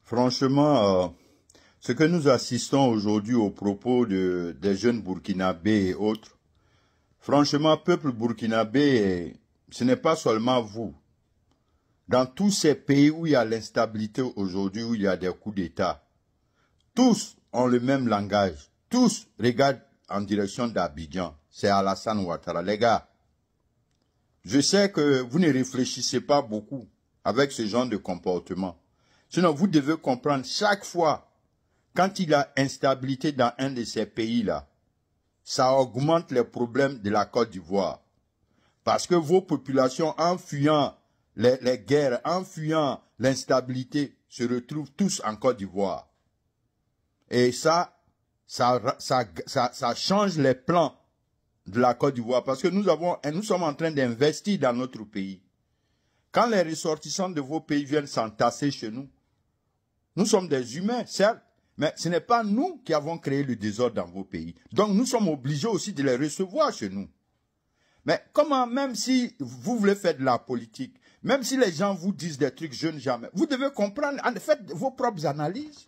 Franchement, ce que nous assistons aujourd'hui aux propos des jeunes Burkinabés et autres, franchement, peuple burkinabé, ce n'est pas seulement vous. Dans tous ces pays où il y a l'instabilité aujourd'hui, où il y a des coups d'État, tous ont le même langage. Tous regardent en direction d'Abidjan. C'est Alassane Ouattara. Les gars, je sais que vous ne réfléchissez pas beaucoup avec ce genre de comportement. Sinon, vous devez comprendre, chaque fois, quand il y a instabilité dans un de ces pays-là, ça augmente les problèmes de la Côte d'Ivoire. Parce que vos populations, en fuyant les guerres, en fuyant l'instabilité, se retrouvent tous en Côte d'Ivoire. Et ça change les plans de la Côte d'Ivoire. Parce que nous sommes en train d'investir dans notre pays. Quand les ressortissants de vos pays viennent s'entasser chez nous, nous sommes des humains, certes, mais ce n'est pas nous qui avons créé le désordre dans vos pays. Donc nous sommes obligés aussi de les recevoir chez nous. Mais comment, même si vous voulez faire de la politique, même si les gens vous disent des trucs jeunes jamais, vous devez comprendre, faites vos propres analyses.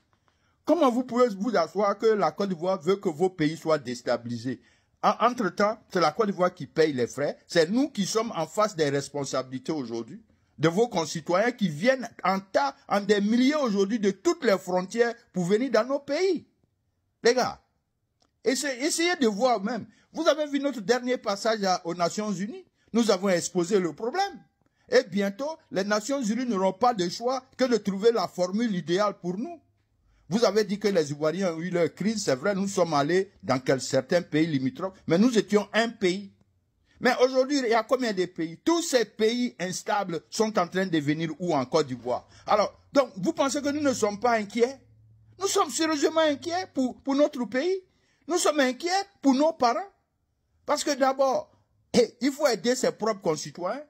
Comment vous pouvez vous asseoir que la Côte d'Ivoire veut que vos pays soient déstabilisés? Entre-temps, c'est la Côte d'Ivoire qui paye les frais. C'est nous qui sommes en face des responsabilités aujourd'hui de vos concitoyens qui viennent en tas, en des milliers aujourd'hui de toutes les frontières pour venir dans nos pays. Les gars, essayez de voir même. Vous avez vu notre dernier passage aux Nations Unies. Nous avons exposé le problème. Et bientôt, les Nations Unies n'auront pas de choix que de trouver la formule idéale pour nous. Vous avez dit que les Ivoiriens ont eu leur crise, c'est vrai, nous sommes allés dans certains pays limitrophes, mais nous étions un pays. Mais aujourd'hui, il y a combien de pays? Tous ces pays instables sont en train de venir où en Côte d'Ivoire? Alors, donc, vous pensez que nous ne sommes pas inquiets? Nous sommes sérieusement inquiets pour notre pays. Nous sommes inquiets pour nos parents. Parce que d'abord, il faut aider ses propres concitoyens.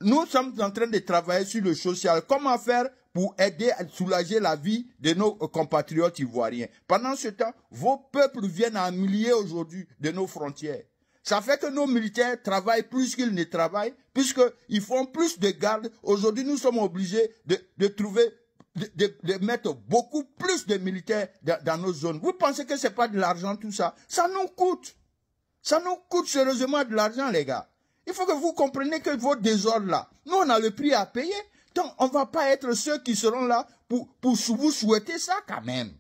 Nous sommes en train de travailler sur le social. Comment faire pour aider à soulager la vie de nos compatriotes ivoiriens? Pendant ce temps, vos peuples viennent en milliers aujourd'hui de nos frontières. Ça fait que nos militaires travaillent plus qu'ils ne travaillent, puisqu'ils font plus de gardes. Aujourd'hui, nous sommes obligés de trouver, de mettre beaucoup plus de militaires dans nos zones. Vous pensez que c'est pas de l'argent tout ça? Ça nous coûte. Ça nous coûte sérieusement de l'argent, les gars. Il faut que vous compreniez que vos désordres là, nous on a le prix à payer. Donc on va pas être ceux qui seront là pour vous souhaiter ça quand même.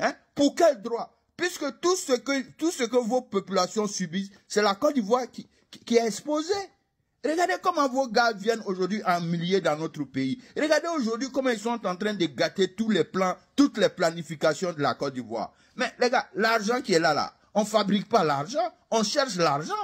Hein? Pour quel droit? Puisque tout ce que vos populations subissent, c'est la Côte d'Ivoire qui est exposée. Regardez comment vos gars viennent aujourd'hui en milliers dans notre pays. Regardez aujourd'hui comment ils sont en train de gâter tous les plans, toutes les planifications de la Côte d'Ivoire. Mais les gars, l'argent qui est là, on ne fabrique pas l'argent, on cherche l'argent.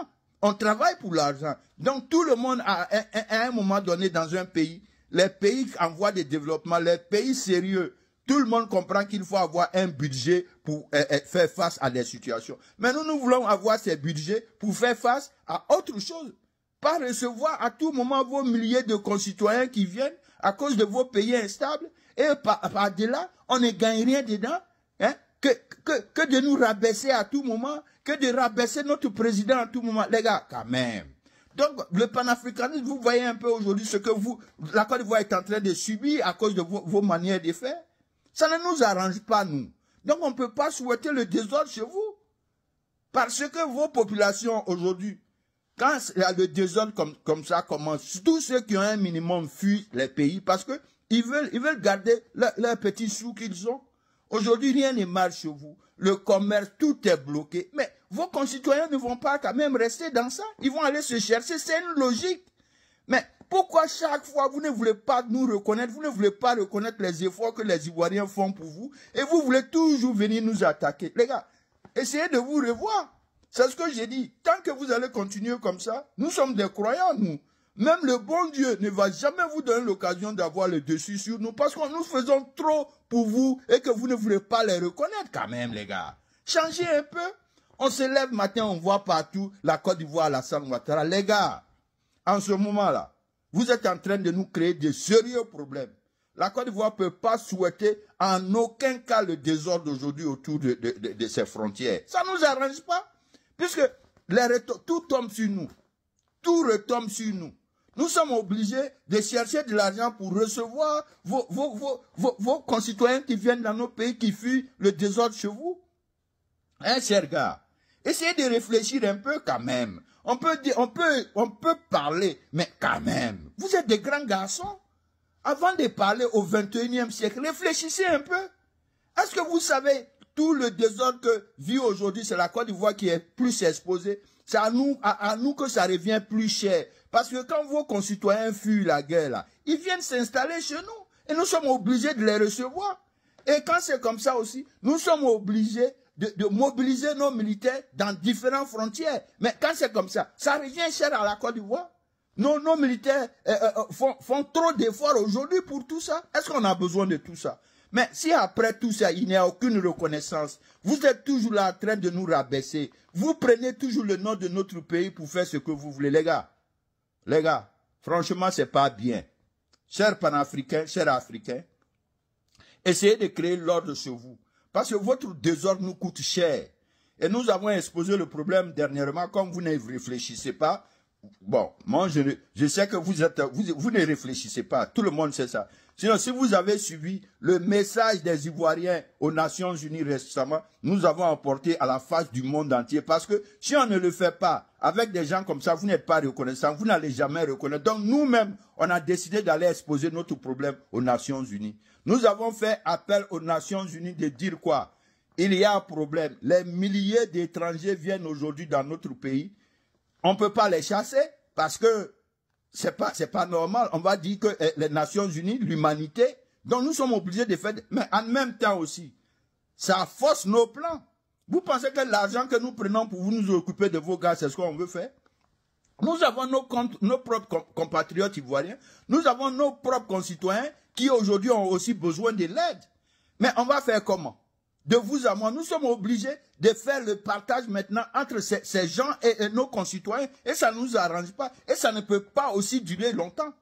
On travaille pour l'argent. Donc tout le monde, à un moment donné dans un pays, les pays en voie de développement, les pays sérieux, tout le monde comprend qu'il faut avoir un budget pour faire face à des situations. Mais nous voulons avoir ces budgets pour faire face à autre chose. Pas recevoir à tout moment vos milliers de concitoyens qui viennent à cause de vos pays instables. Et par-delà, on ne gagne rien dedans. Hein? Que de nous rabaisser à tout moment, que de rabaisser notre président à tout moment. Les gars, quand même. Donc, le panafricanisme, vous voyez un peu aujourd'hui ce que la Côte d'Ivoire est en train de subir à cause de vos manières de faire. Ça ne nous arrange pas, nous. Donc, on ne peut pas souhaiter le désordre chez vous. Parce que vos populations aujourd'hui, quand le désordre comme ça commence, tous ceux qui ont un minimum fuient les pays parce que ils veulent garder leurs petits sous qu'ils ont. Aujourd'hui, rien ne marche chez vous. Le commerce, tout est bloqué. Mais vos concitoyens ne vont pas quand même rester dans ça. Ils vont aller se chercher. C'est une logique. Mais pourquoi chaque fois vous ne voulez pas nous reconnaître, vous ne voulez pas reconnaître les efforts que les Ivoiriens font pour vous et vous voulez toujours venir nous attaquer? Les gars, essayez de vous revoir. C'est ce que j'ai dit. Tant que vous allez continuer comme ça, nous sommes des croyants, nous. Même le bon Dieu ne va jamais vous donner l'occasion d'avoir le dessus sur nous parce que nous faisons trop pour vous et que vous ne voulez pas les reconnaître quand même, les gars. Changez un peu. On se lève matin, on voit partout la Côte d'Ivoire, Alassane Ouattara. Les gars, en ce moment-là, vous êtes en train de nous créer de sérieux problèmes. La Côte d'Ivoire ne peut pas souhaiter en aucun cas le désordre aujourd'hui autour de ses frontières. Ça ne nous arrange pas puisque tout tombe sur nous. Tout retombe sur nous. Nous sommes obligés de chercher de l'argent pour recevoir vos concitoyens qui viennent dans nos pays, qui fuient le désordre chez vous. Hein, chers gars? Essayez de réfléchir un peu quand même. On peut parler, mais quand même. Vous êtes des grands garçons. Avant de parler au 21e siècle, réfléchissez un peu. Est-ce que vous savez tout le désordre que vit aujourd'hui, c'est la Côte d'Ivoire qui est plus exposée? C'est à nous que ça revient plus cher. Parce que quand vos concitoyens fuient la guerre, là, ils viennent s'installer chez nous. Et nous sommes obligés de les recevoir. Et quand c'est comme ça aussi, nous sommes obligés de mobiliser nos militaires dans différentes frontières. Mais quand c'est comme ça revient cher à la Côte d'Ivoire. Nos militaires font trop d'efforts aujourd'hui pour tout ça. Est-ce qu'on a besoin de tout ça? Mais si après tout ça, il n'y a aucune reconnaissance, vous êtes toujours là en train de nous rabaisser. Vous prenez toujours le nom de notre pays pour faire ce que vous voulez. Les gars, franchement, c'est pas bien. Chers panafricains, chers africains, essayez de créer l'ordre chez vous. Parce que votre désordre nous coûte cher. Et nous avons exposé le problème dernièrement, comme vous ne réfléchissez pas. Bon, moi je sais que vous ne réfléchissez pas, tout le monde sait ça. Sinon, si vous avez suivi le message des Ivoiriens aux Nations Unies récemment, nous avons apporté à la face du monde entier. Parce que si on ne le fait pas, avec des gens comme ça, vous n'êtes pas reconnaissant, vous n'allez jamais reconnaître. Donc nous-mêmes, on a décidé d'aller exposer notre problème aux Nations Unies. Nous avons fait appel aux Nations Unies de dire quoi? Il y a un problème. Les milliers d'étrangers viennent aujourd'hui dans notre pays. On ne peut pas les chasser parce que c'est pas normal. On va dire que les Nations Unies, l'humanité, donc nous sommes obligés de faire, mais en même temps aussi, ça force nos plans. Vous pensez que l'argent que nous prenons pour vous nous occuper de vos gars, c'est ce qu'on veut faire? Nous avons nos propres compatriotes ivoiriens, nous avons nos propres concitoyens qui aujourd'hui ont aussi besoin de l'aide. Mais on va faire comment? De vous à moi, nous sommes obligés de faire le partage maintenant entre ces gens et nos concitoyens. Et ça ne nous arrange pas. Et ça ne peut pas aussi durer longtemps.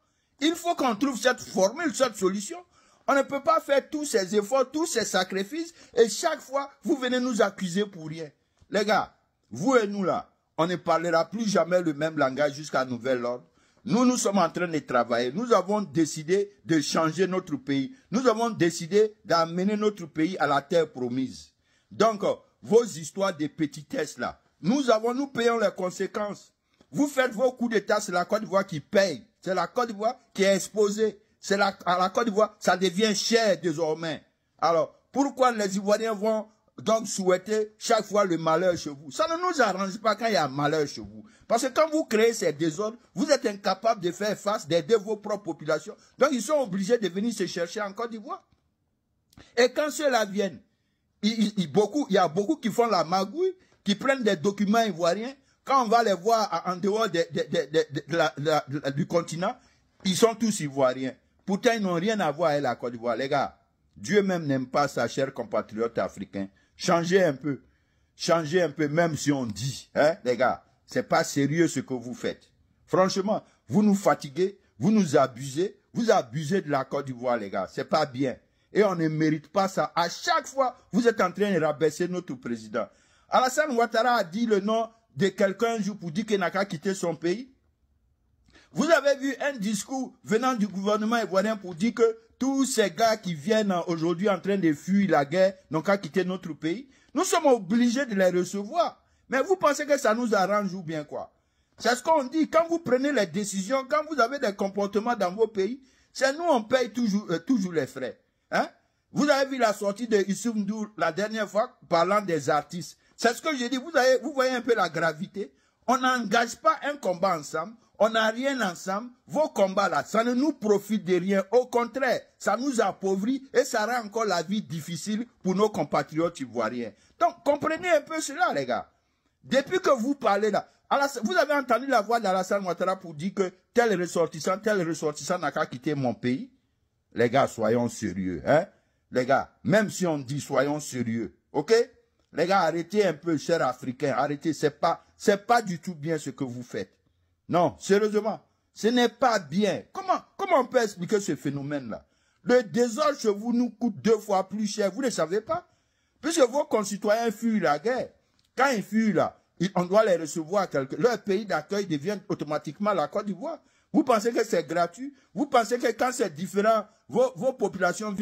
Il faut qu'on trouve cette formule, cette solution. On ne peut pas faire tous ces efforts, tous ces sacrifices. Et chaque fois, vous venez nous accuser pour rien. Les gars, vous et nous là, on ne parlera plus jamais le même langage jusqu'à nouvel ordre. Nous sommes en train de travailler. Nous avons décidé de changer notre pays. Nous avons décidé d'amener notre pays à la terre promise. Donc, vos histoires de petitesse là, nous payons les conséquences. Vous faites vos coups d'État, c'est la Côte d'Ivoire qui paye. C'est la Côte d'Ivoire qui est exposée. À la Côte d'Ivoire, ça devient cher désormais. Alors, pourquoi les Ivoiriens vont donc souhaiter chaque fois le malheur chez vous? Ça ne nous arrange pas quand il y a malheur chez vous. Parce que quand vous créez ces désordres, vous êtes incapable de faire face, d'aider vos propres populations. Donc ils sont obligés de venir se chercher en Côte d'Ivoire. Et quand ceux-là viennent, il y a beaucoup qui font la magouille, qui prennent des documents ivoiriens. Quand on va les voir en dehors du continent, ils sont tous ivoiriens. Pourtant, ils n'ont rien à voir avec la Côte d'Ivoire. Les gars, Dieu même n'aime pas ça, chers compatriotes africains. Changez un peu, même si on dit, hein, les gars, c'est pas sérieux ce que vous faites. Franchement, vous nous fatiguez, vous nous abusez, vous abusez de la Côte d'Ivoire, les gars. C'est pas bien. Et on ne mérite pas ça. À chaque fois, vous êtes en train de rabaisser notre président. Alassane Ouattara a dit le nom de quelqu'un un jour pour dire qu'il n'a qu'à quitter son pays. Vous avez vu un discours venant du gouvernement ivoirien pour dire que tous ces gars qui viennent aujourd'hui en train de fuir la guerre n'ont qu'à quitter notre pays. Nous sommes obligés de les recevoir. Mais vous pensez que ça nous arrange ou bien quoi? C'est ce qu'on dit. Quand vous prenez les décisions, quand vous avez des comportements dans vos pays, c'est nous, on paye toujours les frais. Hein? Vous avez vu la sortie de Issouf Ndour la dernière fois parlant des artistes. C'est ce que j'ai dit. Vous voyez un peu la gravité. On n'engage pas un combat ensemble. On n'a rien ensemble. Vos combats là, ça ne nous profite de rien. Au contraire, ça nous appauvrit et ça rend encore la vie difficile pour nos compatriotes ivoiriens. Donc, comprenez un peu cela, les gars. Depuis que vous parlez là, vous avez entendu la voix d'Alassane Ouattara pour dire que tel ressortissant n'a qu'à quitter mon pays. Les gars, soyons sérieux, hein. Les gars, même si on dit soyons sérieux, ok? Les gars, arrêtez un peu, chers Africains, arrêtez, c'est pas du tout bien ce que vous faites. Non, sérieusement, ce n'est pas bien. Comment on peut expliquer ce phénomène-là? Le désordre chez vous nous coûte 2 fois plus cher, vous ne savez pas? Puisque vos concitoyens fuient la guerre. Quand ils fuient là, on doit les recevoir. Leur pays d'accueil devient automatiquement la Côte d'Ivoire. Vous pensez que c'est gratuit? Vous pensez que quand c'est différent, vos populations viennent